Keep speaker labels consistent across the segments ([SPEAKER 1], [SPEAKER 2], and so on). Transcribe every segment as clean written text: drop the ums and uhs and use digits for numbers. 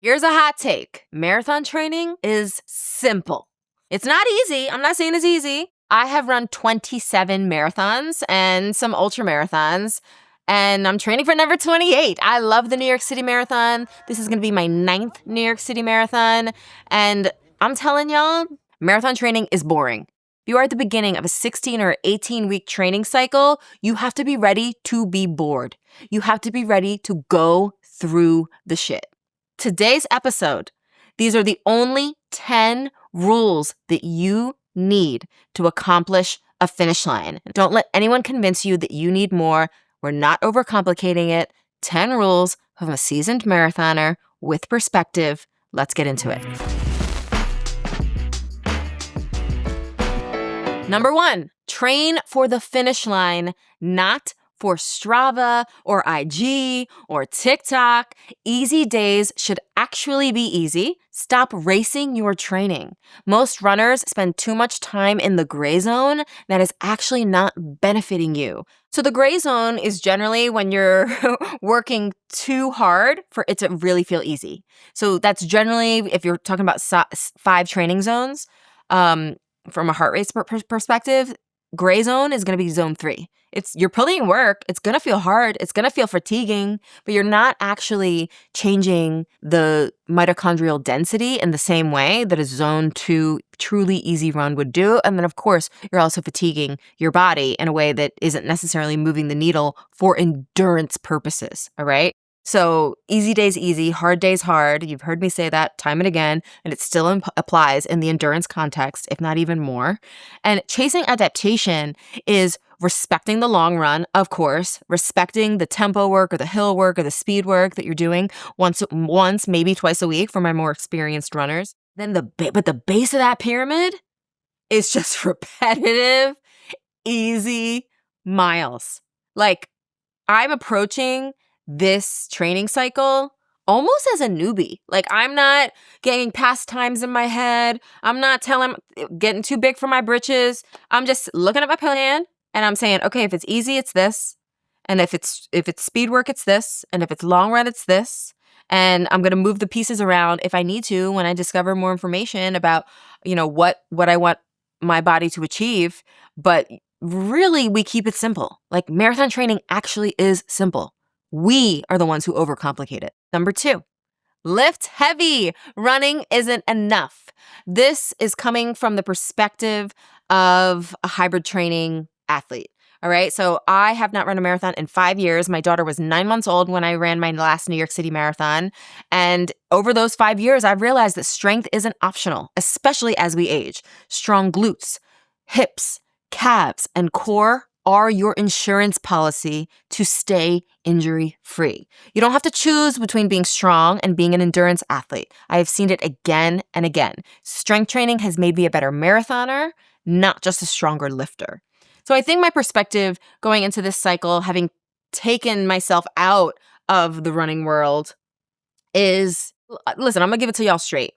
[SPEAKER 1] Here's a hot take. Marathon training is simple. It's not easy. I'm not saying it's easy. I have run 27 marathons and some ultra marathons, and I'm training for number 28. I love the New York City Marathon. This is going to be my 9th New York City Marathon, and I'm telling y'all, marathon training is boring. If you are at the beginning of a 16 or 18-week training cycle, you have to be ready to be bored. You have to be ready to go through the shit. Today's episode, these are the only 10 rules that you need to accomplish a finish line. Don't let anyone convince you that you need more. We're not overcomplicating it. 10 rules from a seasoned marathoner with perspective. Let's get into it. Number 1, train for the finish line, not for Strava or IG or TikTok. Easy days should actually be easy. Stop racing your training. Most runners spend too much time in the gray zone that is actually not benefiting you. So the gray zone is generally when you're working too hard for it to really feel easy. So that's generally, if you're talking about 5 training zones, from a heart rate perspective, gray zone is going to be zone 3. You're putting in work. It's going to feel hard. It's going to feel fatiguing, but you're not actually changing the mitochondrial density in the same way that a zone 2 truly easy run would do. And then, of course, you're also fatiguing your body in a way that isn't necessarily moving the needle for endurance purposes. All right. So easy days easy, hard days hard. You've heard me say that time and again, and it still applies in the endurance context, if not even more. And chasing adaptation is respecting the long run, of course, respecting the tempo work or the hill work or the speed work that you're doing once, maybe twice a week for my more experienced runners. Then but the base of that pyramid is just repetitive, easy miles. Like, I'm approaching this training cycle almost as a newbie. Like, I'm not getting past times in my head. I'm not getting too big for my britches. I'm just looking at my plan and I'm saying, okay, if it's easy, it's this. And if it's speed work, it's this. And if it's long run, it's this. And I'm going to move the pieces around if I need to when I discover more information about, what I want my body to achieve. But really, we keep it simple. Like, marathon training actually is simple. We are the ones who overcomplicate it. Number 2, lift heavy. Running isn't enough. This is coming from the perspective of a hybrid training athlete. All right. So I have not run a marathon in 5 years. My daughter was 9 months old when I ran my last New York City marathon. And over those 5 years, I've realized that strength isn't optional, especially as we age. Strong glutes, hips, calves, and core are your insurance policy to stay injury-free. You don't have to choose between being strong and being an endurance athlete. I have seen it again and again. Strength training has made me a better marathoner, not just a stronger lifter. So I think my perspective going into this cycle, having taken myself out of the running world, is, listen, I'm going to give it to y'all straight.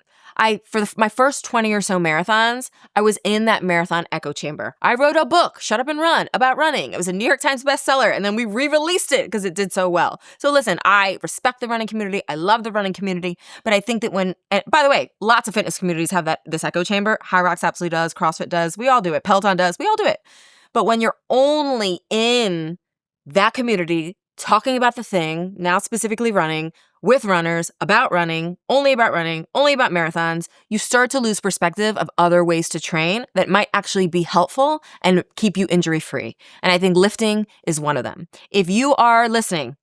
[SPEAKER 1] For my first 20 or so marathons, I was in that marathon echo chamber. I wrote a book, Shut Up and Run, about running. It was a New York Times bestseller, and then we re-released it because it did so well. So listen, I respect the running community. I love the running community. But I think that and by the way, lots of fitness communities have this echo chamber. High Rocks absolutely does. CrossFit does. We all do it. Peloton does. We all do it. But when you're only in that community talking about the thing, now specifically running, with runners, only about marathons, you start to lose perspective of other ways to train that might actually be helpful and keep you injury-free. And I think lifting is one of them. If you are listening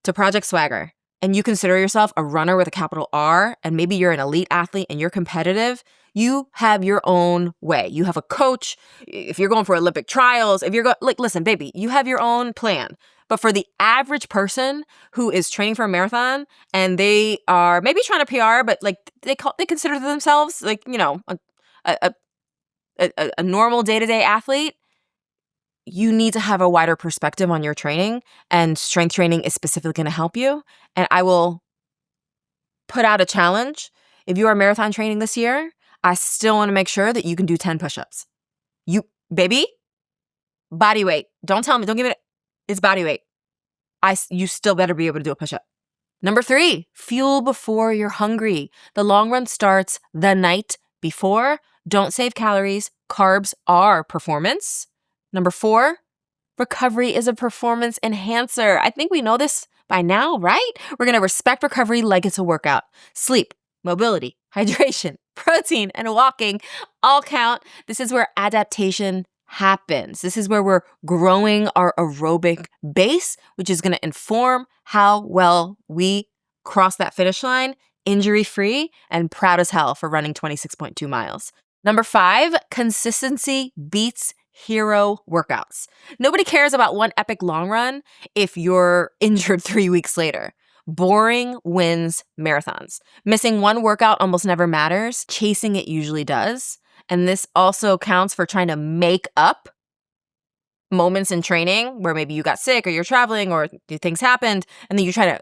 [SPEAKER 1] to Project Swagger and you consider yourself a runner with a capital R, and maybe you're an elite athlete and you're competitive, you have your own way. You have a coach. If you're going for Olympic trials, listen, baby, you have your own plan. But for the average person who is training for a marathon and they are maybe trying to PR, but they consider themselves a normal day-to-day athlete, you need to have a wider perspective on your training, and strength training is specifically going to help you. And I will put out a challenge. If you are marathon training this year, I still want to make sure that you can do 10 push-ups. Baby, body weight. Don't tell me, don't give it. It's body weight. You still better be able to do a push-up. Number 3, fuel before you're hungry. The long run starts the night before. Don't save calories. Carbs are performance. Number 4, recovery is a performance enhancer. I think we know this by now, right? We're going to respect recovery like it's a workout. Sleep, mobility, hydration, protein, and walking all count. This is where adaptation happens. This is where we're growing our aerobic base, which is going to inform how well we cross that finish line injury-free and proud as hell for running 26.2 miles. Number 5, consistency beats hero workouts. Nobody cares about one epic long run if you're injured 3 weeks later. Boring wins marathons. Missing one workout almost never matters. Chasing it usually does. And this also counts for trying to make up moments in training where maybe you got sick or you're traveling or things happened, and then you try to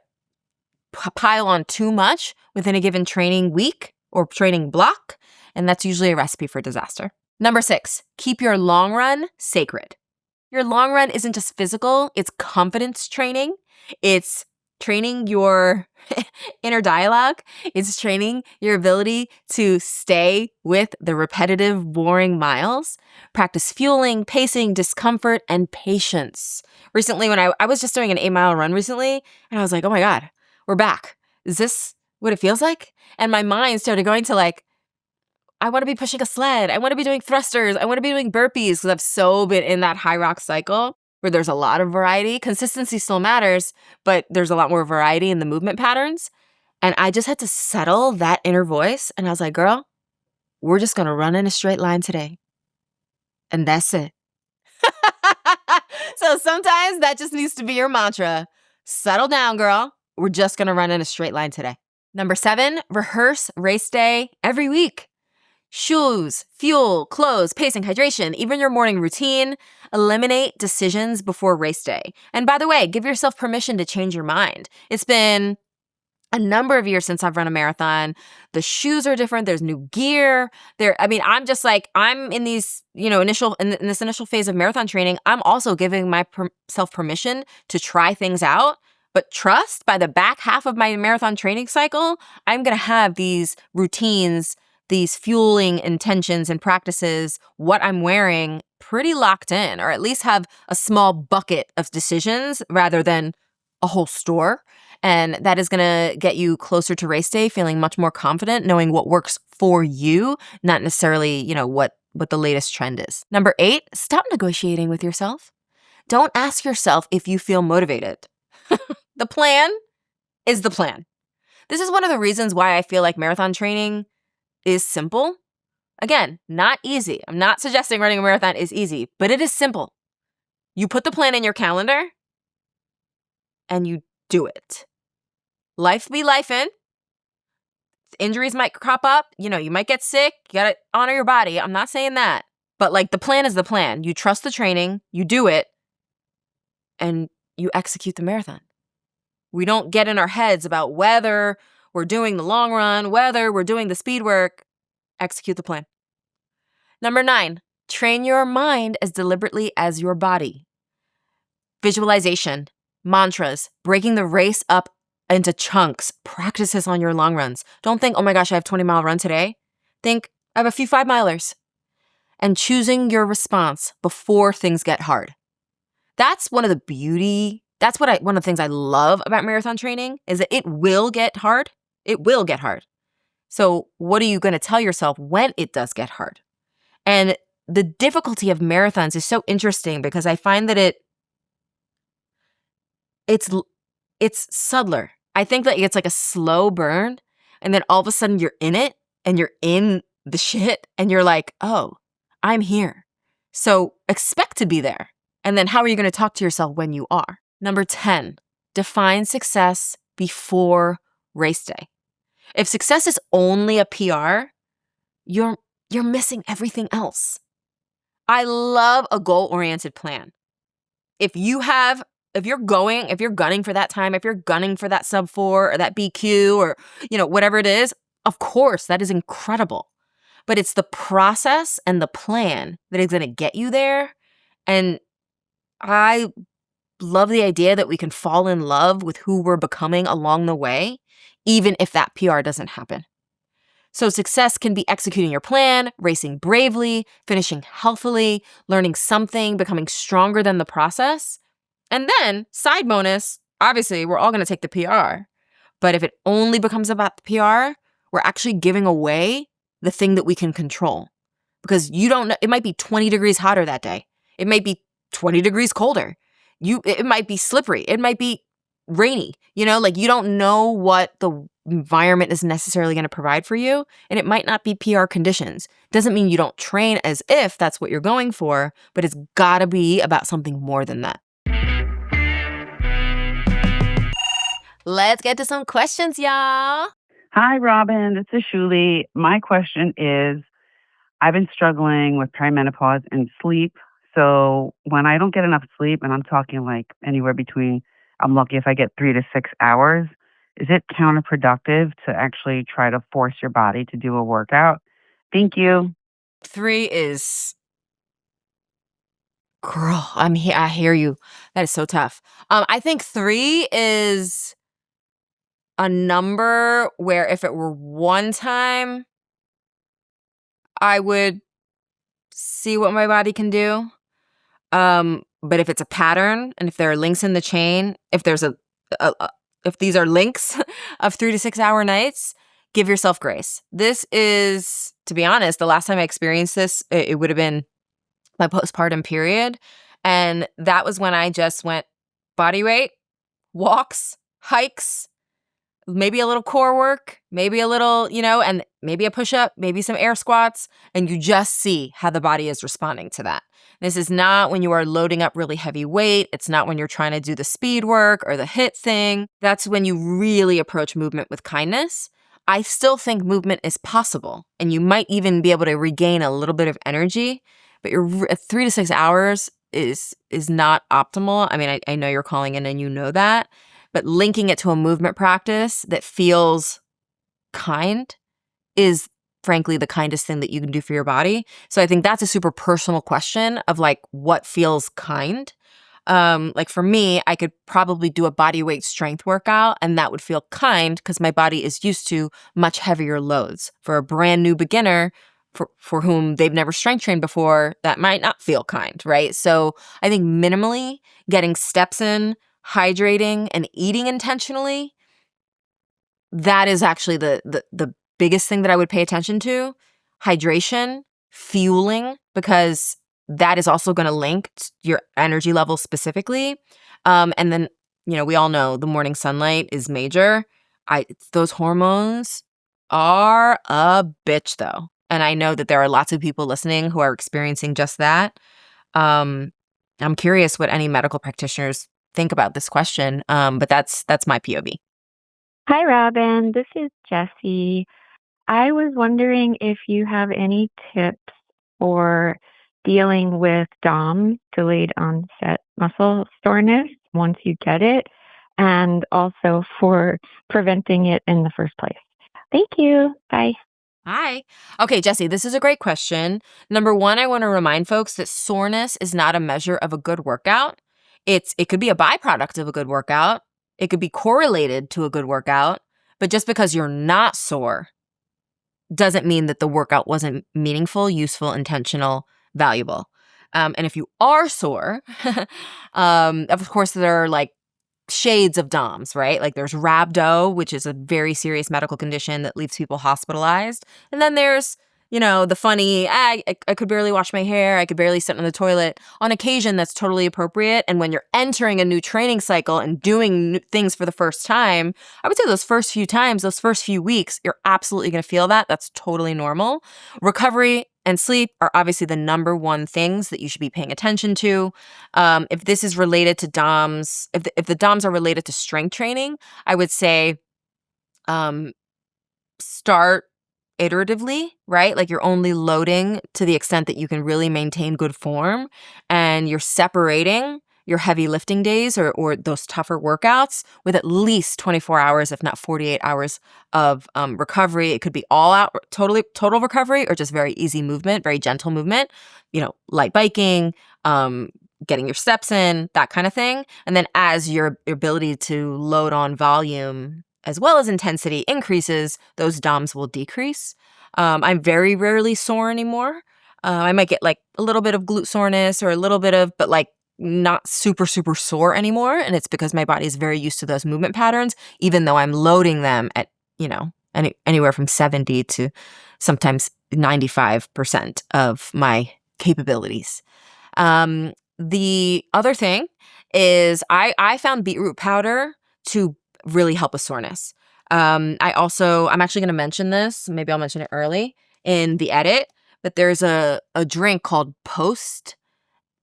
[SPEAKER 1] pile on too much within a given training week or training block, and that's usually a recipe for disaster. Number 6, keep your long run sacred. Your long run isn't just physical, it's confidence training. It's training your inner dialogue. It's training your ability to stay with the repetitive, boring miles. Practice fueling, pacing, discomfort, and patience. Recently, when I was just doing an 8-mile run recently, and I was like, oh my God, we're back. Is this what it feels like? And my mind started going to like, I want to be pushing a sled. I want to be doing thrusters. I want to be doing burpees because I've so been in that high rock cycle where there's a lot of variety. Consistency still matters, but there's a lot more variety in the movement patterns. And I just had to settle that inner voice. And I was like, girl, we're just going to run in a straight line today. And that's it. So sometimes that just needs to be your mantra. Settle down, girl. We're just going to run in a straight line today. Number 7, rehearse race day every week. Shoes, fuel, clothes, pacing, hydration, even your morning routine. Eliminate decisions before race day. And by the way, give yourself permission to change your mind. It's been a number of years since I've run a marathon. The shoes are different. There's new gear. I'm in these, in this initial phase of marathon training, I'm also giving myself permission to try things out. But trust, by the back half of my marathon training cycle, I'm going to have these routines, these fueling intentions and practices, what I'm wearing pretty locked in, or at least have a small bucket of decisions rather than a whole store. And that is going to get you closer to race day, feeling much more confident, knowing what works for you, not necessarily, what the latest trend is. Number 8, stop negotiating with yourself. Don't ask yourself if you feel motivated. The plan is the plan. This is one of the reasons why I feel like marathon training is simple. Again, not easy. I'm not suggesting running a marathon is easy, but it is simple. You put the plan in your calendar and you do it. Life be lifing. Injuries might crop up. You might get sick. You got to honor your body. I'm not saying that. But the plan is the plan. You trust the training, you do it, and you execute the marathon. We don't get in our heads about whether we're doing the long run, whether we're doing the speed work. Execute the plan. Number 9, train your mind as deliberately as your body. Visualization, mantras, breaking the race up into chunks. Practice this on your long runs. Don't think, oh my gosh, I have a 20-mile run today. Think, I have a few 5-milers. And choosing your response before things get hard. That's one of the things I love about marathon training is that it will get hard. It will get hard. So what are you going to tell yourself when it does get hard? And the difficulty of marathons is so interesting because I find that it's subtler. I think that it's like a slow burn, and then all of a sudden you're in it and you're in the shit and you're like, oh, I'm here. So expect to be there. And then how are you going to talk to yourself when you are? Number 10, define success before race day. If success is only a PR, you're missing everything else. I love a goal-oriented plan. If you're gunning for that time, if you're gunning for that sub 4 or that BQ or, whatever it is, of course, that is incredible. But it's the process and the plan that is going to get you there. And I love the idea that we can fall in love with who we're becoming along the way, even if that PR doesn't happen. So success can be executing your plan, racing bravely, finishing healthily, learning something, becoming stronger than the process. And then, side bonus, obviously, we're all going to take the PR. But if it only becomes about the PR, we're actually giving away the thing that we can control. Because you don't know, it might be 20 degrees hotter that day. It might be 20 degrees colder. It might be slippery. It might be rainy. You don't know what the environment is necessarily going to provide for you. And it might not be PR conditions. Doesn't mean you don't train as if that's what you're going for, but it's got to be about something more than that. Let's get to some questions, y'all.
[SPEAKER 2] Hi, Robin. This is Shuli. My question is, I've been struggling with perimenopause and sleep. So when I don't get enough sleep, and I'm talking like anywhere between, I'm lucky if I get 3 to 6 hours, is it counterproductive to actually try to force your body to do a workout? Thank you.
[SPEAKER 1] 3 is, girl, I hear you. That is so tough. I think 3 is a number where if it were one time, I would see what my body can do. But if it's a pattern and if there are links in the chain, if there's if these are links of 3 to 6 hour nights, give yourself grace. This is, to be honest, the last time I experienced this, it would have been my postpartum period. And that was when I just went body weight, walks, hikes, maybe a little core work, maybe a little, and maybe a push-up, maybe some air squats, and you just see how the body is responding to that. This is not when you are loading up really heavy weight. It's not when you're trying to do the speed work or the HIIT thing. That's when you really approach movement with kindness. I still think movement is possible, and you might even be able to regain a little bit of energy, but your 3 to 6 hours is not optimal. I mean, I know you're calling in and you know that. But linking it to a movement practice that feels kind is, frankly, the kindest thing that you can do for your body. So I think that's a super personal question of like what feels kind. Like for me, I could probably do a body weight strength workout and that would feel kind because my body is used to much heavier loads. For a brand new beginner, for whom they've never strength trained before, that might not feel kind, right? So I think minimally getting steps in, hydrating, and eating intentionally, that is actually the biggest thing that I would pay attention to. Hydration, fueling, because that is also going to link to your energy level specifically. And then, we all know the morning sunlight is major. Those hormones are a bitch though. And I know that there are lots of people listening who are experiencing just that. I'm curious what any medical practitioners think about this question, but that's my POV.
[SPEAKER 3] Hi, Robin. This is Jessie. I was wondering if you have any tips for dealing with DOMS, delayed onset muscle soreness, once you get it, and also for preventing it in the first place. Thank you. Bye.
[SPEAKER 1] Hi. Okay, Jessie, this is a great question. Number one, I want to remind folks that soreness is not a measure of a good workout. It could be a byproduct of a good workout. It could be correlated to a good workout. But just because you're not sore doesn't mean that the workout wasn't meaningful, useful, intentional, valuable. And if you are sore, of course, there are like shades of DOMS, right? Like there's rhabdo, which is a very serious medical condition that leaves people hospitalized. And then there's, the funny, I could barely wash my hair. I could barely sit on the toilet. On occasion, that's totally appropriate. And when you're entering a new training cycle and doing new things for the first time, I would say those first few times, those first few weeks, you're absolutely going to feel that. That's totally normal. Recovery and sleep are obviously the number one things that you should be paying attention to. If this is related to DOMS, if the DOMS are related to strength training, I would say start iteratively, right? Like you're only loading to the extent that you can really maintain good form, and you're separating your heavy lifting days or those tougher workouts with at least 24 hours, if not 48 hours of recovery. It could be all out, total recovery, or just very easy movement, very gentle movement, light biking, getting your steps in, that kind of thing. And then as your ability to load on volume as well as intensity increases, those DOMs will decrease. I'm very rarely sore anymore. I might get like a little bit of glute soreness or a little bit of, but like not super, super sore anymore. And it's because my body is very used to those movement patterns, even though I'm loading them at, anywhere from 70 to sometimes 95% of my capabilities. The other thing is I found beetroot powder to really help with soreness. I'm actually going to mention this. Maybe I'll mention it early in the edit, but there's a drink called POST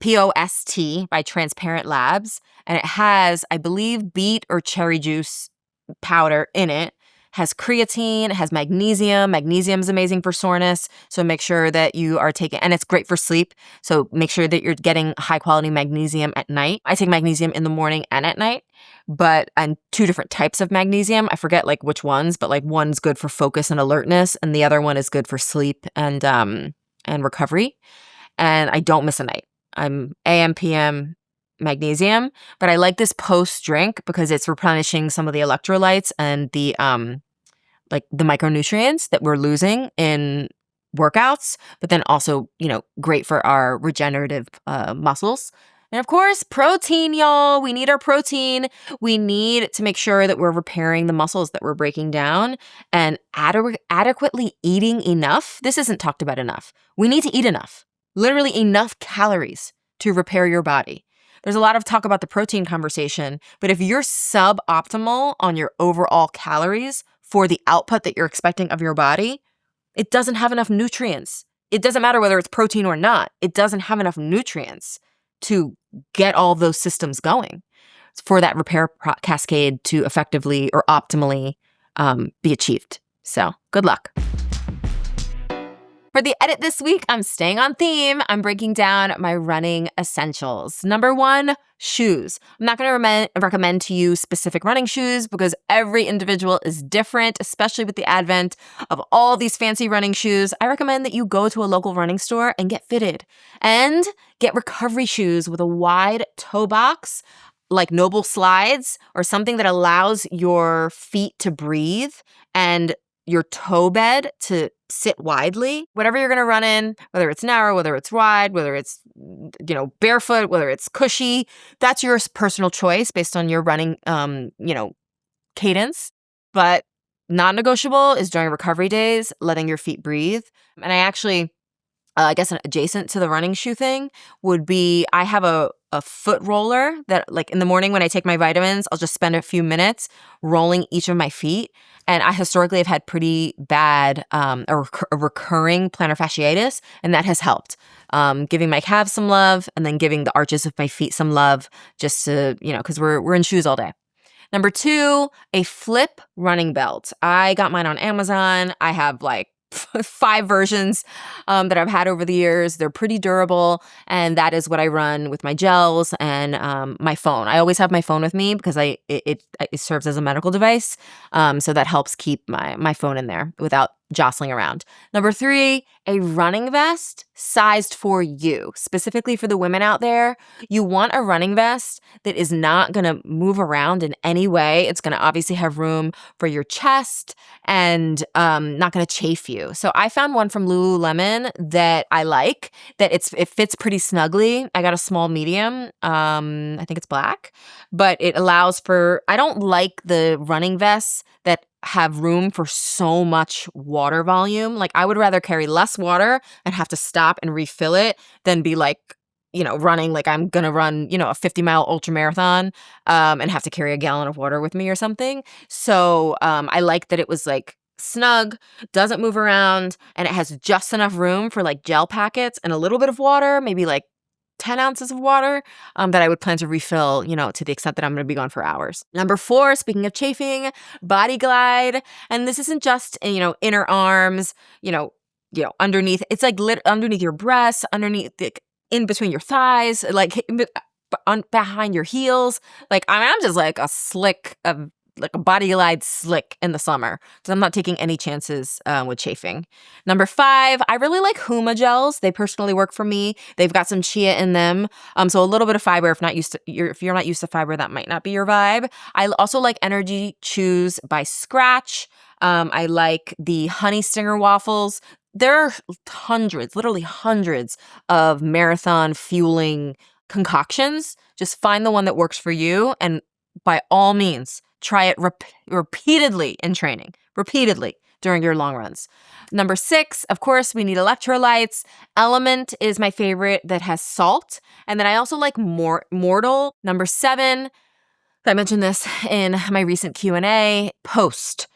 [SPEAKER 1] by Transparent Labs. And it has, I believe, beet or cherry juice powder in it. Has creatine, it has magnesium. Magnesium is amazing for soreness. So make sure that you are taking, and it's great for sleep. So make sure that you're getting high quality magnesium at night. I take magnesium in the morning and at night, but and two different types of magnesium. I forget like which ones, but like one's good for focus and alertness, and the other one is good for sleep and recovery. And I don't miss a night. I'm AM, PM, magnesium, but I like this post drink because it's replenishing some of the electrolytes and the micronutrients that we're losing in workouts, but then also, great for our regenerative muscles. And of course, protein, y'all. We need our protein. We need to make sure that we're repairing the muscles that we're breaking down and adequately eating enough. This isn't talked about enough. We need to eat enough, literally enough calories to repair your body. There's a lot of talk about the protein conversation, but if you're suboptimal on your overall calories for the output that you're expecting of your body, it doesn't have enough nutrients. It doesn't matter whether it's protein or not. It doesn't have enough nutrients to get all those systems going for that repair cascade to effectively or optimally be achieved. So good luck. For the edit this week, I'm staying on theme. I'm breaking down my running essentials. Number one, shoes. I'm not going to recommend to you specific running shoes because every individual is different, especially with the advent of all these fancy running shoes. I recommend that you go to a local running store and get fitted and get recovery shoes with a wide toe box, like Noble slides or something that allows your feet to breathe and your toe bed to sit widely. Whatever you're going to run in, whether it's narrow, whether it's wide, whether it's, barefoot, whether it's cushy, that's your personal choice based on your running, cadence. But non-negotiable is during recovery days, letting your feet breathe. And I actually, I guess adjacent to the running shoe thing would be, I have a foot roller that like in the morning when I take my vitamins, I'll just spend a few minutes rolling each of my feet. And I historically have had pretty bad a recurring plantar fasciitis, and that has helped. Giving my calves some love and then giving the arches of my feet some love just to, because we're in shoes all day. Number two, a flip running belt. I got mine on Amazon. I have like 5 versions that I've had over the years. They're pretty durable, and that is what I run with my gels and my phone. I always have my phone with me because it serves as a medical device, so that helps keep my phone in there without jostling around. Number 3, a running vest sized for you, specifically for the women out there. You want a running vest that is not going to move around in any way. It's going to obviously have room for your chest and not going to chafe you. So I found one from Lululemon that I like, that it fits pretty snugly. I got a small medium. I think it's black, but it allows for, I don't like the running vests that have room for so much water volume. Like I would rather carry less water and have to stop and refill it than be like, running like I'm going to run, a 50-mile ultra marathon and have to carry a gallon of water with me or something. So I like that it was like snug, doesn't move around, and it has just enough room for like gel packets and a little bit of water, maybe like 10 ounces of water that I would plan to refill, to the extent that I'm going to be gone for hours. Number 4, speaking of chafing, Body Glide. And this isn't just, inner arms, underneath. It's like underneath your breasts, underneath, in between your thighs, like behind your heels. Like I'm just like a slick like a Body Glide Slick in the summer because I'm not taking any chances with chafing. Number 5, I really like Huma gels. They personally work for me. They've got some chia in them, so a little bit of fiber. If you're not used to fiber, that might not be your vibe. I also like Energy Chews by Scratch. I like the Honey Stinger waffles. There are literally hundreds of marathon fueling concoctions. Just find the one that works for you, and by all means, try it repeatedly in training, repeatedly during your long runs. Number 6, of course, we need electrolytes. Element is my favorite that has salt. And then I also like Mortal. Number 7, I mentioned this in my recent Q&A, Post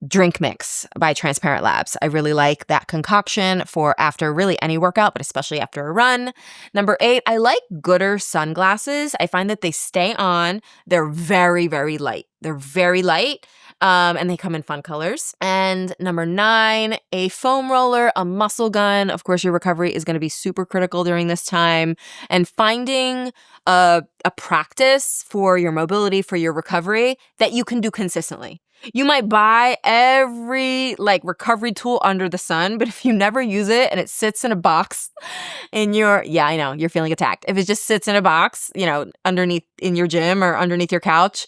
[SPEAKER 1] Drink Mix by Transparent Labs. I really like that concoction for after really any workout, but especially after a run. Number 8, I like Gooder sunglasses. I find that they stay on. They're very, very light. They're very light, and they come in fun colors. And number 9, a foam roller, a muscle gun. Of course, your recovery is going to be super critical during this time. And finding a practice for your mobility, for your recovery that you can do consistently. You might buy every recovery tool under the sun, but if you never use it and it sits in a box in I know, you're feeling attacked. If it just sits in a box, underneath in your gym or underneath your couch,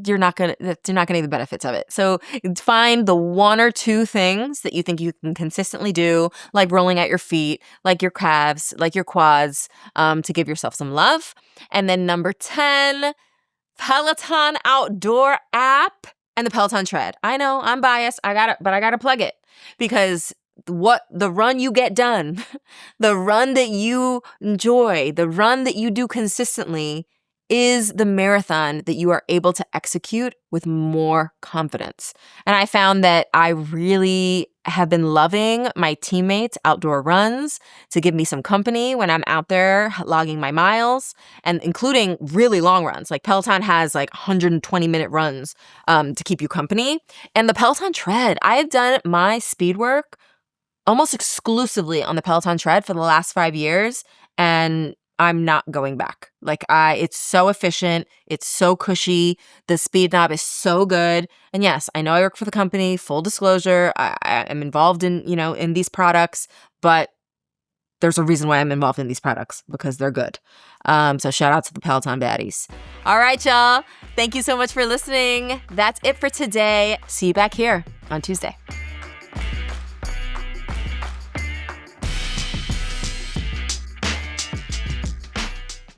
[SPEAKER 1] you're not gonna get the benefits of it. So find the 1 or 2 things that you think you can consistently do, like rolling out your feet, like your calves, like your quads, to give yourself some love. And then number 10, Peloton outdoor app and the Peloton tread. I know I'm biased. But I gotta plug it because the run you get done, the run that you enjoy, the run that you do consistently is the marathon that you are able to execute with more confidence. And I found that I really have been loving my teammates' outdoor runs to give me some company when I'm out there logging my miles, and including really long runs. Like Peloton has 120-minute runs to keep you company. And the Peloton tread, I have done my speed work almost exclusively on the Peloton tread for the last 5 years, and I'm not going back. It's so efficient. It's so cushy. The speed knob is so good. And yes, I know I work for the company. Full disclosure, I am involved in these products, but there's a reason why I'm involved in these products because they're good. So shout out to the Peloton baddies. All right, y'all. Thank you so much for listening. That's it for today. See you back here on Tuesday.